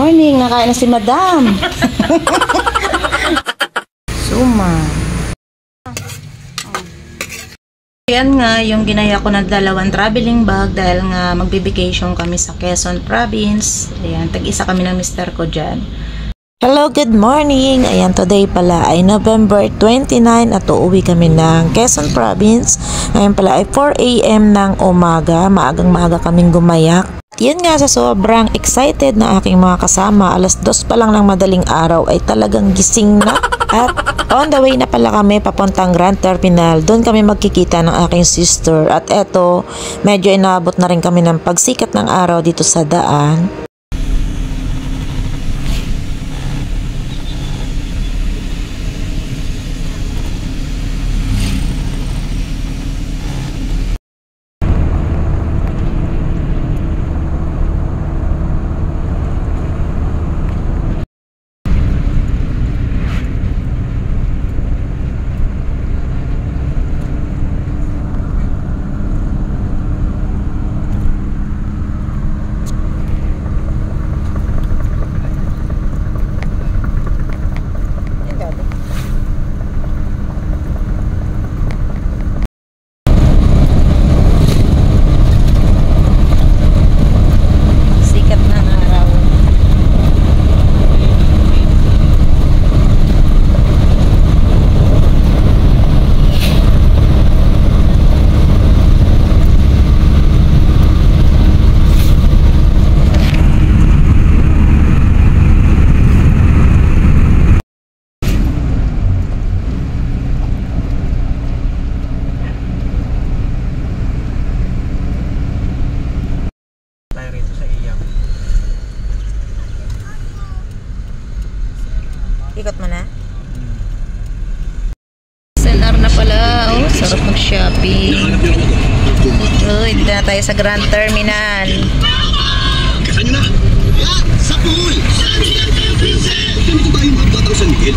Morning, nakain na si Madam. Suma. Yan nga yung ginaya ko na dalawang traveling bag dahil nga magbe-vacation kami sa Quezon Province. Ayan, tag-isa kami ng mister ko dyan. Hello, good morning! Ayan, today pala ay November 29 at uuwi kami ng Quezon Province. Ngayon pala ay 4 AM ng umaga. Maagang-maaga kaming gumayak. Yan nga, sa sobrang excited na aking mga kasama, alas 2 pa lang ng madaling araw ay talagang gising na. At on the way na pala kami papuntang Grand Terminal. Doon kami magkikita ng aking sister. At eto, medyo inaabot na rin kami ng pagsikat ng araw dito sa daan. Ikot mo na? SNR na pala. Oh, sarap mag-shopping. Uy, dito na tayo sa Grand Terminal. Kasan nyo na? Sa pool! Ganito ba yung mga batang sanggit?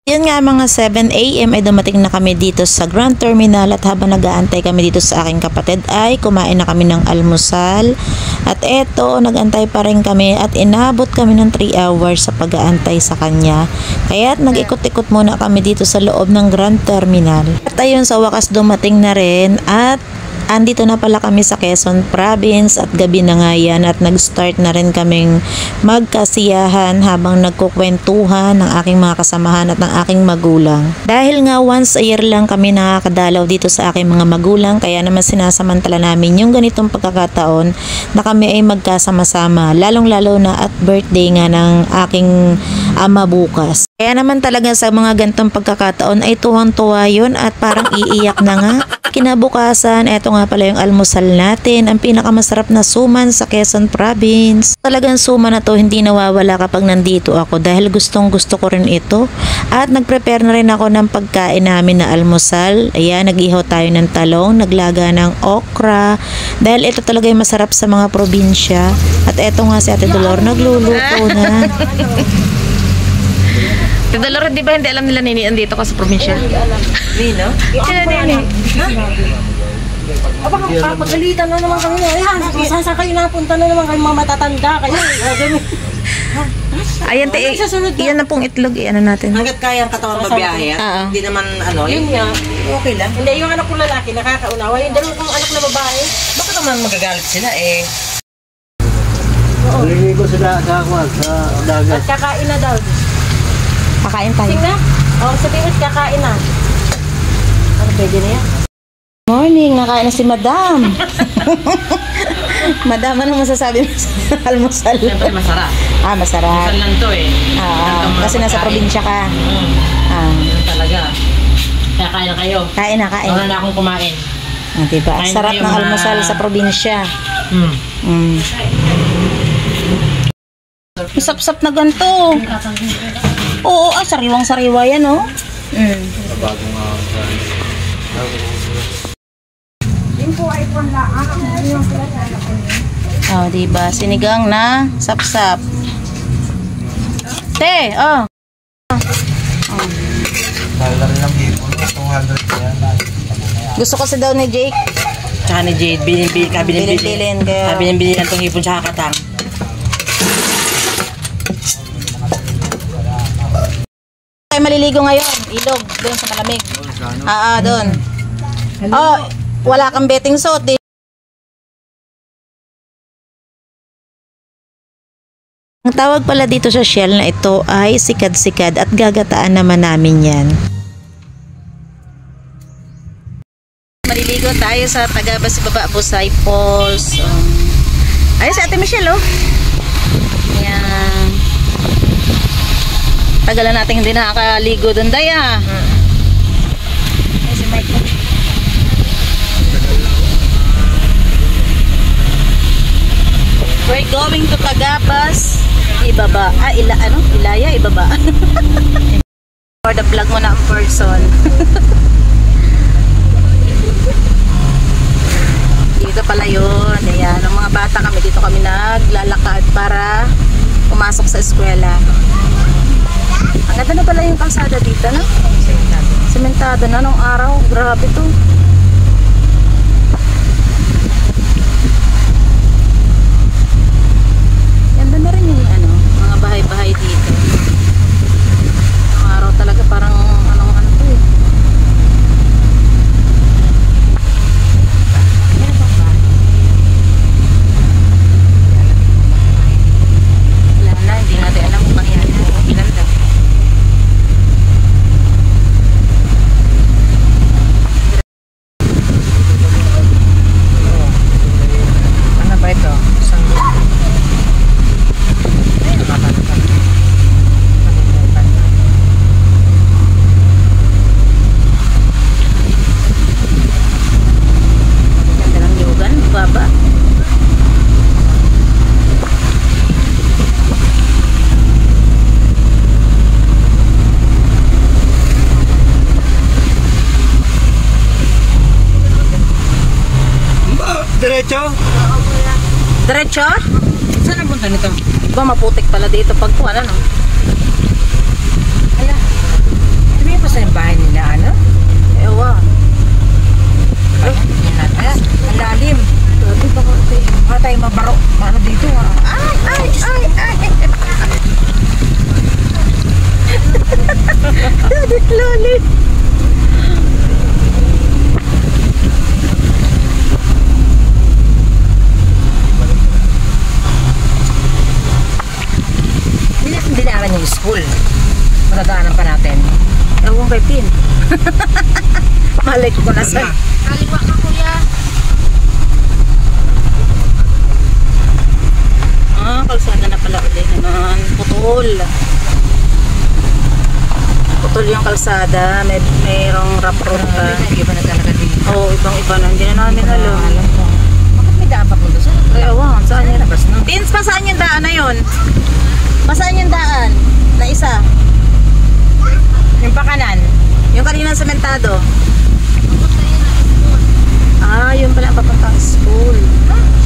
Yan nga, mga 7 AM ay dumating na kami dito sa Grand Terminal at habang nag-aantay kami dito sa aking kapatid ay kumain na kami ng almusal. At eto, nag-antay pa rin kami at inabot kami ng 3 hours sa pag-aantay sa kanya. Kaya nag-ikot-ikot muna kami dito sa loob ng Grand Terminal. At ayun, sa wakas dumating na rin at andito na pala kami sa Quezon Province at gabi na nga yan at nag-start na rin kaming magkasiyahan habang nagkukwentuhan ng aking mga kasamahan at ng aking magulang. Dahil nga once a year lang kami nakakadalaw dito sa aking mga magulang, kaya naman sinasamantala namin yung ganitong pagkakataon na kami ay magkasama-sama, lalong-lalo na at birthday nga ng aking ama bukas. Kaya naman talaga sa mga ganitong pagkakataon ay tuwang-tuwa yun at parang iiyak na nga. Kinabukasan, eto nga pala yung almusal natin, ang pinakamasarap na suman sa Quezon Province. Talagang suman na to hindi nawawala kapag nandito ako dahil gustong gusto ko rin ito. At nagprepare na rin ako ng pagkain namin na almusal. Ayan, nag-ihaw tayo ng talong, naglaga ng okra, dahil ito talaga yung masarap sa mga probinsya. At eto nga si Ate Dolor, nagluluto na. Ate Dolor, di ba hindi alam nila Nini andito ka sa probinsya? Nino? Nini. Aba, papagalitan na naman kayo. Ayan, saan kayo napunta na naman kayo, mga matatanda kayo. Ayan, iyan na pong itlog, ano natin. Hanggat kaya ang katawan mabiyahe, hindi naman ano, Yun nga. okay lang. Hindi, yung anak ko lalaki, nakakaunawa. Yung dalawa kong anak na babae. Bakit naman magagalit sila eh? Hulingi ko sila sa dagat. At kakain na daw. Kakain tayo. Sige na. Sabihin mo, kakain na. Ano, pwede na yan? Morning, nakain na si Madam. Madam, anong masasabi mo sa almusal? Siyempre masarap. Masarap. Masarap lang to eh. Kasi nasa probinsya ka. Yan talaga. Kaya kain na kayo. Kain na, kain. Wala na akong kumain. Diba? Kain Sarap kayo, ng almusal sa probinsya. Sap-sap na ganito. Oo, sariwang-sariwa yan, oh. Oh, diba? Sinigang na sap-sap. Te, oh. Gusto kasi daw ni Jake. Tsaka ni Jade, bilin-bilin. Bilin-bilin. Bilin-bilin ng itong ipon tsaka katang. Tayo maliligo ngayon. Ilog. Doon sa malamig. Doon. Oh, wala kang betting suit. Ang tawag pala dito sa Shell na ito ay sikad-sikad at gagataan naman namin yan. Maliligo tayo sa Tagabas Baba Busay Falls. Ayun si Ate Michelle, oh. Ayan. Tagalan natin hindi nakakaligo doon, Daya. Ayun si Mike. We're going to Tagabas Ibaba. Ilaya, Ibaba. For the vlog mo na ang person. Dito pala yun. Ayan, ang mga bata kami, dito kami naglalakad para pumasok sa eskwela. Ang ganda na pala yung kalsada dito, no? Sementado na nung araw. Grabe to. Ganda na rin yung mga bahay-bahay dito. Ang araw talaga parang ano to eh. Hindi natin alam kung ilan daw. Ano ba ito? Ganda ng yogan, baba. Diretso? Diretso? Saan ang punta nito? Iba maputik pala dito pag kuwan, ano? Ayan. Sabi mo sa yung bahay nila, ano? Ewan. Ayan, ang lalim. Grabe ba kasi? Baka tayo mabaro. Paano dito, ha? Ay! Lalim. Hindi na yung school. Matadaanan pa natin. Ewan kay Pin. Malay ko na sa... Kaliwa ka, kuya. Kalsada na pala ulit naman. Putol. Putol yung kalsada. Mayroong rough road pa. Iba na talaga dito. Oo, ibang-iba na. Hindi na namin alam. Bakit may daan pa punta sa? Ewan, saan yun? Labas no? Tins, pa saan yung daan na yun? Pa saan yung daan? Na isa? Yung pakanan. Yung kaninang sementado? Yun pala ang papuntang school.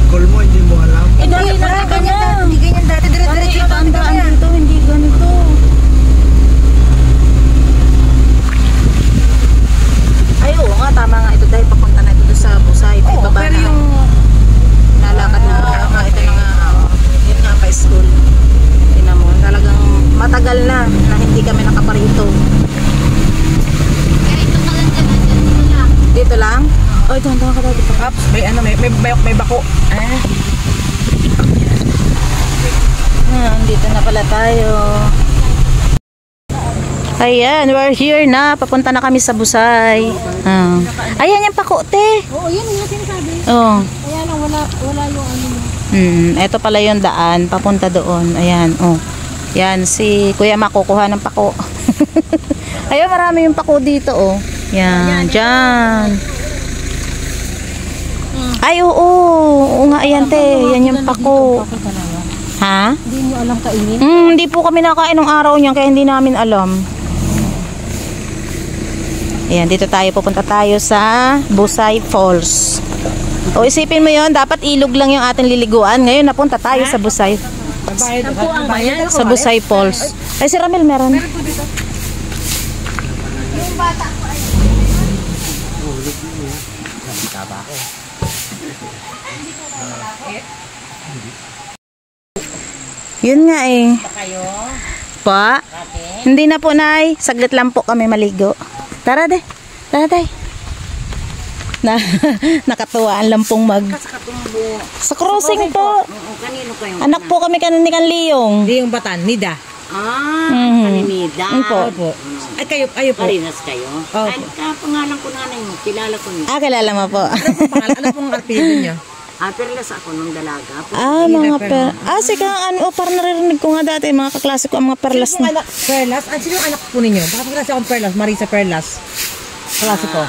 School mo, hindi mo alam. Dahil na ganyan. Hindi ganyan dati. Dire-diretso Iba ang daan dito, hindi ganito. Ay, oo nga, tama nga ito dahil papunta na ito doon sa Busay. Oo, Ibaba pero na. yung... Nalakad na ito na nga. Yun nga pa school. Tingnan mo, talagang matagal na hindi kami nakaparito. Dito lang? Oy, doon ka dito pa. Ups, may bako. Dito na pala tayo. Ayan, we're here na. Papunta na kami sa Busay. Ayan yung pakote. Oo, yan ang sinasabi. Oh. Kaya lang wala yung ano. Ito pala yung daan. Papunta doon. Ayan, oh. Yan, si Kuya makukuha ng pako. Ayan, marami yung pako dito, oh. Yan, dyan. Ay, oo. Oo nga, ayan, te. Yan yung pako. Ha? Hindi mo alam kainin. Hindi po kami nakain ng araw niyan, kaya hindi namin alam. Ayan, dito tayo. Pupunta tayo sa Busay Falls. O, isipin mo yon, dapat ilog lang yung ating liliguan. Ngayon, napunta tayo sa Busay. Sa Busay Falls. Ay, si Ramil, meron. Yun nga eh. Kayo, Pa? Hindi na po, Nay. Saglit lang po kami maligo. Tara, de. Tara, day. Nakatuwaan lang pong Katumbo. sa crossing po. Oo, kanino kayo? Anak po kami kanin ni Kanliyong. Hindi yung Batan, Nida. Kaninida. Opo. Ay, kayo po. Parinas kayo? Opo. Ay, kapangalan ko nanay mo. Kilala ko niyo. Kilala mo po. Ano pong apelido niya? Perlas ako nung dalaga. Sige, parang naririnig ko nga dati, mga kaklase ko ang mga perlas Sino na. anak? Perlas? Sino yung anak po ninyo? Baka klase akong Perlas, Marisa Perlas. Klase ko.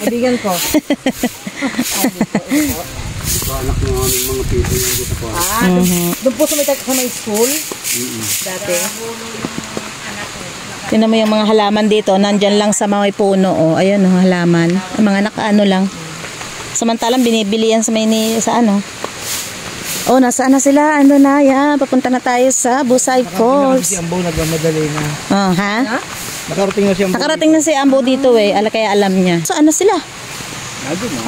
Kaibigan ko. Anak mo ang mga people yung dito po. Doon po sa may school. Dati. Tingnan mo yung mga halaman dito, nandyan lang sa mga puno. Oh. Ayun, ang halaman. Ang mga nakaano lang. Samantalang binibili yan sa ano. Oh, nasaan na sila? Ano na, yan. Papunta na tayo sa Busay Falls. Si Ambo nagmamadali na. Oh, ha? Nakarating na si Ambo. Nakarating na si Ambo dito eh. Kaya alam niya. Saan na sila?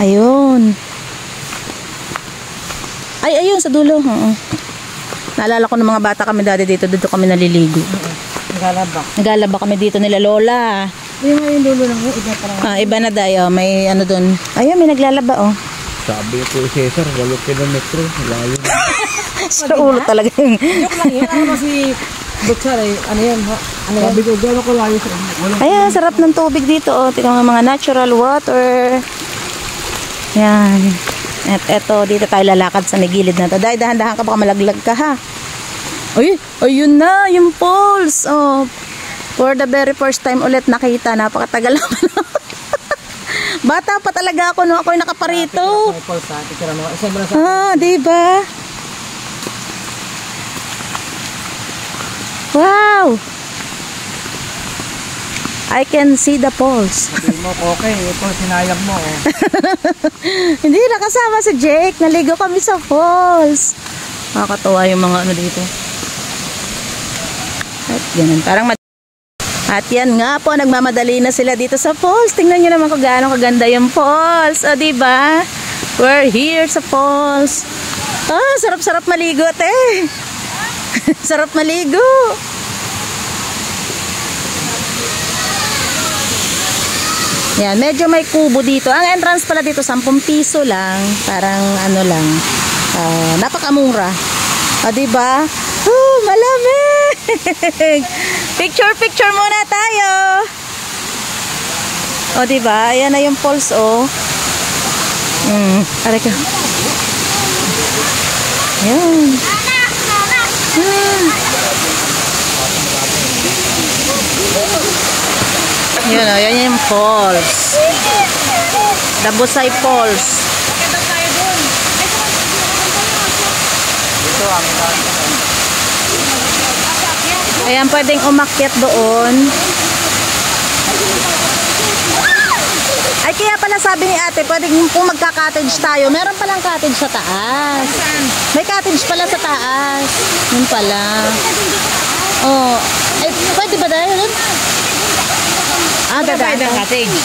Ayun. Ay, ayun, sa dulo. Naalala ko ng mga bata kami dati dito. Dito kami naliligo. Naglalaba kami dito nila Lola. Yung ngayon dulo lang ho, iba parang. Iba na dayo. May ano dun. Ayun, may naglalaba oh. Sabi ko Cesar, 8 kilometro. Layo. Sa ulo talaga yung... Joke lang yun. Ano si Butsar eh. Ano yan? Ano yan? Sabi ko, gano'n ko layo sa Ayan, sarap ng tubig dito. Oh. Tingnan mo mga natural water. Yan. At eto, dito tayo lalakad sa gilid na to. Dahil dahan-dahan ka baka malaglag ka ha. Ay, ayun na, yung falls. Oh, for the very first time ulit nakita. Napakatagal naman. Bata pa talaga ako nung ako'y nakaparito. Diba? Wow! I can see the falls. Sabi mo, okay, ito sinayang mo. Oh. Hindi, nakasama si Jake. Naligo kami sa falls. Nakakatuwa yung mga ano dito. At ganun, at yan nga po, nagmamadali na sila dito sa falls. Tingnan nyo naman kung gaano kaganda yung falls. O, diba? We're here sa falls. Sarap-sarap maligo, te. Sarap maligo. Yan, medyo may kubo dito. Ang entrance pala dito, 10 piso lang. Parang ano lang. Napakamura. O, diba? Malamig! Picture muna tayo. O, diba? Ayan na yung falls, oh. Aray ka. Ayan. Yun, oh. Yan yung falls. The Busay Falls. Ayan, pwedeng umakyat doon. Ay, kaya pala sabi ni ate, pwedeng kung magka-cottage tayo, meron palang cottage sa taas. May cottage pala sa taas. Yun pala. Oh, ay, pwede ba dahil? Dadaan ng cottage.